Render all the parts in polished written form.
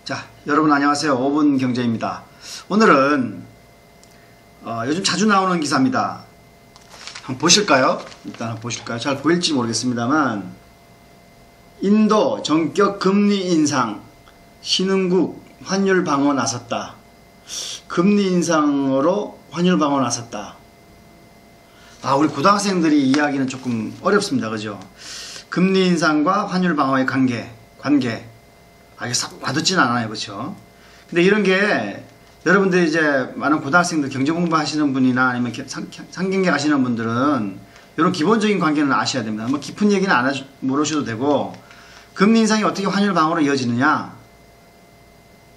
자, 여러분 안녕하세요. 5분 경제입니다. 오늘은 요즘 자주 나오는 기사입니다. 한번 보실까요? 일단 한번 보실까요? 잘 보일지 모르겠습니다만, 인도 전격 금리 인상, 신흥국 환율 방어 나섰다. 금리 인상으로 환율 방어 나섰다. 우리 고등학생들이 이해하기는 조금 어렵습니다. 그죠? 금리 인상과 환율 방어의 관계. 이게 싹 와닿지는 않아요. 그렇죠? 근데 이런 게 여러분들 이제 많은 고등학생들 경제 공부하시는 분이나 아니면 상경계 가시는 분들은 이런 기본적인 관계는 아셔야 됩니다. 뭐 깊은 얘기는 모르셔도 되고, 금리 인상이 어떻게 환율 방어로 이어지느냐,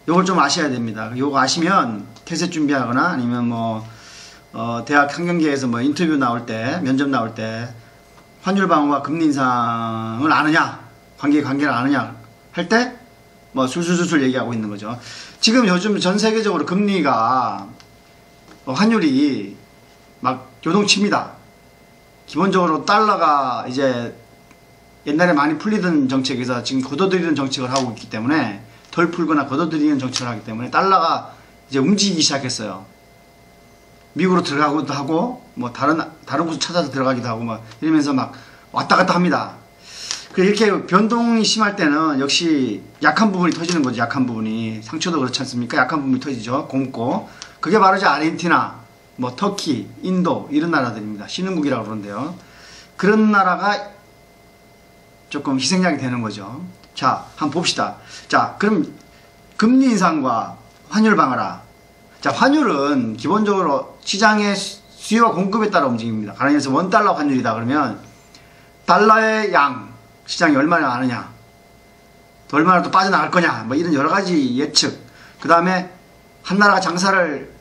요걸 좀 아셔야 됩니다. 요거 아시면 퇴세 준비하거나 아니면 대학 상경계에서 인터뷰 나올 때, 면접 나올 때 환율 방어와 금리 인상을 아느냐, 관계를 아느냐 할 때 술술술 얘기하고 있는 거죠. 지금 요즘 전 세계적으로 금리가, 환율이 막 요동칩니다. 기본적으로 달러가 이제 옛날에 많이 풀리던 정책에서 지금 걷어들이는 정책을 하고 있기 때문에, 덜 풀거나 걷어들이는 정책을 하기 때문에 달러가 이제 움직이기 시작했어요. 미국으로 들어가기도 하고, 다른 곳 찾아서 들어가기도 하고, 이러면서 막 왔다 갔다 합니다. 이렇게 변동이 심할 때는 역시 약한 부분이 터지는 거죠. 약한 부분이. 상처도 그렇지 않습니까? 약한 부분이 터지죠. 곰고. 그게 바로 이제 아르헨티나, 터키, 인도 이런 나라들입니다. 신흥국이라고 그러는데요. 그런 나라가 조금 희생양이 되는 거죠. 자, 한번 봅시다. 자, 그럼 금리 인상과 환율 방어라. 자, 환율은 기본적으로 시장의 수요와 공급에 따라 움직입니다. 가령 해서 원달러 환율이다 그러면 달러의 양, 시장이 얼마나 많으냐, 또 얼마나 또 빠져나갈 거냐, 이런 여러 가지 예측. 그 다음에 한 나라가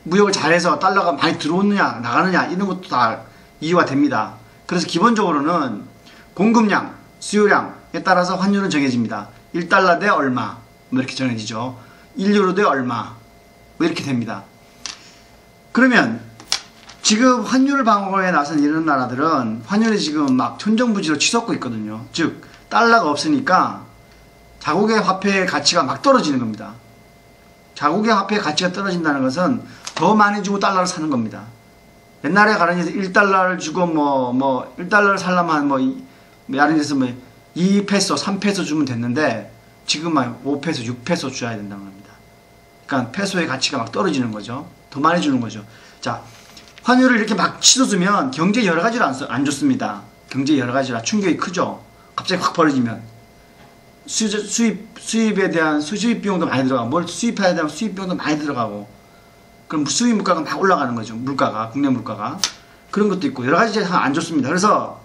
무역을 잘해서 달러가 많이 들어오느냐, 나가느냐, 이런 것도 다 이유가 됩니다. 그래서 기본적으로는 공급량, 수요량에 따라서 환율은 정해집니다. 1달러 대 얼마, 이렇게 정해지죠. 1유로 대 얼마, 이렇게 됩니다. 그러면 지금 환율 방어에 나선 이런 나라들은 환율이 지금 막 천정부지로 치솟고 있거든요. 즉 달러가 없으니까 자국의 화폐의 가치가 막 떨어지는 겁니다. 자국의 화폐의 가치가 떨어진다는 것은 더 많이 주고 달러를 사는 겁니다. 옛날에 가령 1달러를 주고 1달러를 살려면 예를 들어서 2페소, 3페소 주면 됐는데 지금 5페소, 6페소 줘야 된다는 겁니다. 그러니까 페소의 가치가 막 떨어지는 거죠. 더 많이 주는 거죠. 자, 환율을 이렇게 막 치솟으면 경제 여러 가지로 안 좋습니다. 경제 여러 가지로 충격이 크죠. 갑자기 확 벌어지면 수입에 대한 수입 비용도 많이 들어가고, 뭘 수입해야 되면 수입 비용도 많이 들어가고, 그럼 수입 물가가 막 올라가는 거죠. 국내 물가가. 그런 것도 있고 여러 가지 안 좋습니다. 그래서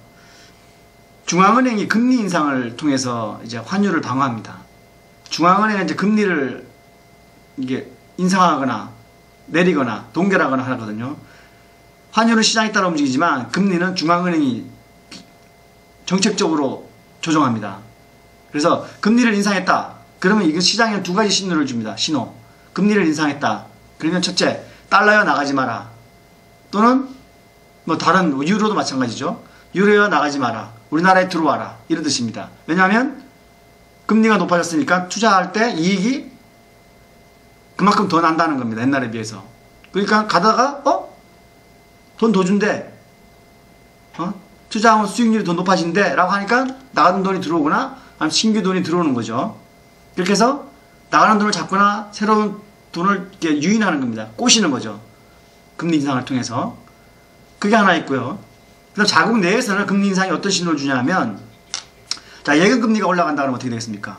중앙은행이 금리 인상을 통해서 이제 환율을 방어합니다. 중앙은행은 이제 금리를 이게 인상하거나 내리거나 동결하거나 하거든요. 환율은 시장에 따라 움직이지만 금리는 중앙은행이 정책적으로 조정합니다. 그래서 금리를 인상했다. 그러면 이거 시장에 두 가지 신호를 줍니다. 신호. 금리를 인상했다. 그러면 첫째, 달러여 나가지 마라. 또는 다른 유로도 마찬가지죠. 유로여 나가지 마라. 우리나라에 들어와라. 이런 뜻입니다. 왜냐하면 금리가 높아졌으니까 투자할 때 이익이 그만큼 더 난다는 겁니다. 옛날에 비해서. 그러니까 가다가 돈 더 준대. 투자하면 수익률이 더 높아진대 라고 하니까 나가는 돈이 들어오거나 아니면 신규 돈이 들어오는 거죠. 그렇게 해서 나가는 돈을 잡거나 새로운 돈을 이렇게 유인하는 겁니다. 꼬시는 거죠. 금리 인상을 통해서. 그게 하나 있고요. 그다음 자국 내에서는 금리 인상이 어떤 신호를 주냐면, 자, 예금금리가 올라간다 그러면 어떻게 되겠습니까?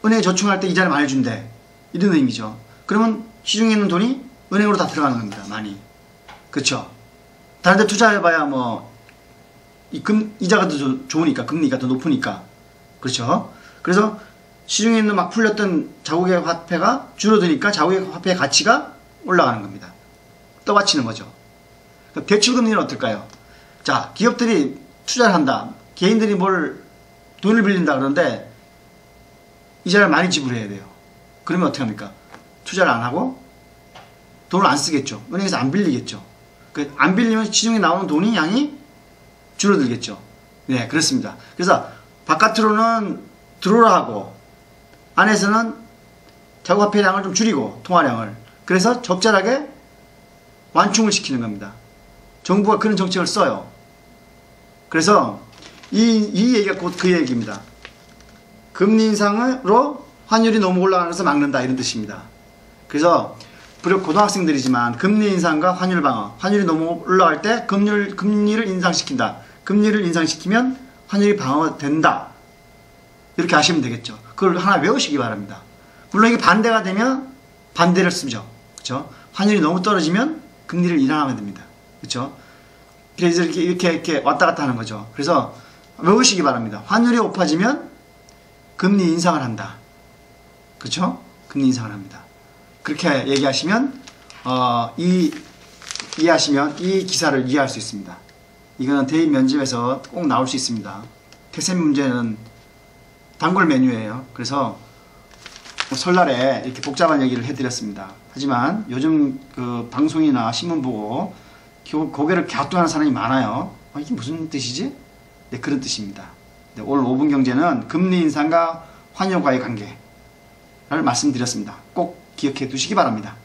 은행에 저축할 때 이자를 많이 준대. 이런 의미죠. 그러면 시중에 있는 돈이 은행으로 다 들어가는 겁니다. 많이. 그렇죠? 다른 데 투자해봐야 이자가 더 좋으니까, 금리가 더 높으니까. 그렇죠? 그래서 시중에 있는 막 풀렸던 자국의 화폐가 줄어드니까 자국의 화폐의 가치가 올라가는 겁니다. 떠받치는 거죠. 대출금리는 어떨까요? 자, 기업들이 투자를 한다. 개인들이 돈을 빌린다 그러는데 이자를 많이 지불해야 돼요. 그러면 어떻게 합니까? 투자를 안 하고 돈을 안 쓰겠죠. 은행에서 안 빌리겠죠. 안 빌리면 시중에 나오는 돈이 양이 줄어들겠죠. 네, 그렇습니다. 그래서 바깥으로는 들어오라 하고 안에서는 자국 화폐량을 좀 줄이고 통화량을 그래서 적절하게 완충을 시키는 겁니다. 정부가 그런 정책을 써요. 그래서 이 얘기가 곧 그 얘기입니다. 금리 인상으로 환율이 너무 올라가면서 막는다 이런 뜻입니다. 그래서 비록 고등학생들이지만 금리 인상과 환율 방어, 환율이 너무 올라갈 때 금리를 인상시킨다. 금리를 인상시키면 환율이 방어된다. 이렇게 하시면 되겠죠. 그걸 하나 외우시기 바랍니다. 물론 이게 반대가 되면 반대를 쓰죠. 그렇죠? 환율이 너무 떨어지면 금리를 인하하면 됩니다. 그렇죠? 그래서 이렇게 왔다 갔다 하는 거죠. 그래서 외우시기 바랍니다. 환율이 높아지면 금리 인상을 한다. 그렇죠? 금리 인상을 합니다. 그렇게 얘기하시면 이해하시면 이 기사를 이해할 수 있습니다. 이거는 대입 면접에서 꼭 나올 수 있습니다. 태세 문제는 단골 메뉴예요. 그래서 설날에 이렇게 복잡한 얘기를 해드렸습니다. 하지만 요즘 그 방송이나 신문 보고 고개를 갸우뚱하는 사람이 많아요. 이게 무슨 뜻이지? 네, 그런 뜻입니다. 네, 오늘 5분 경제는 금리 인상과 환율과의 관계를 말씀드렸습니다. 꼭 기억해 두시기 바랍니다.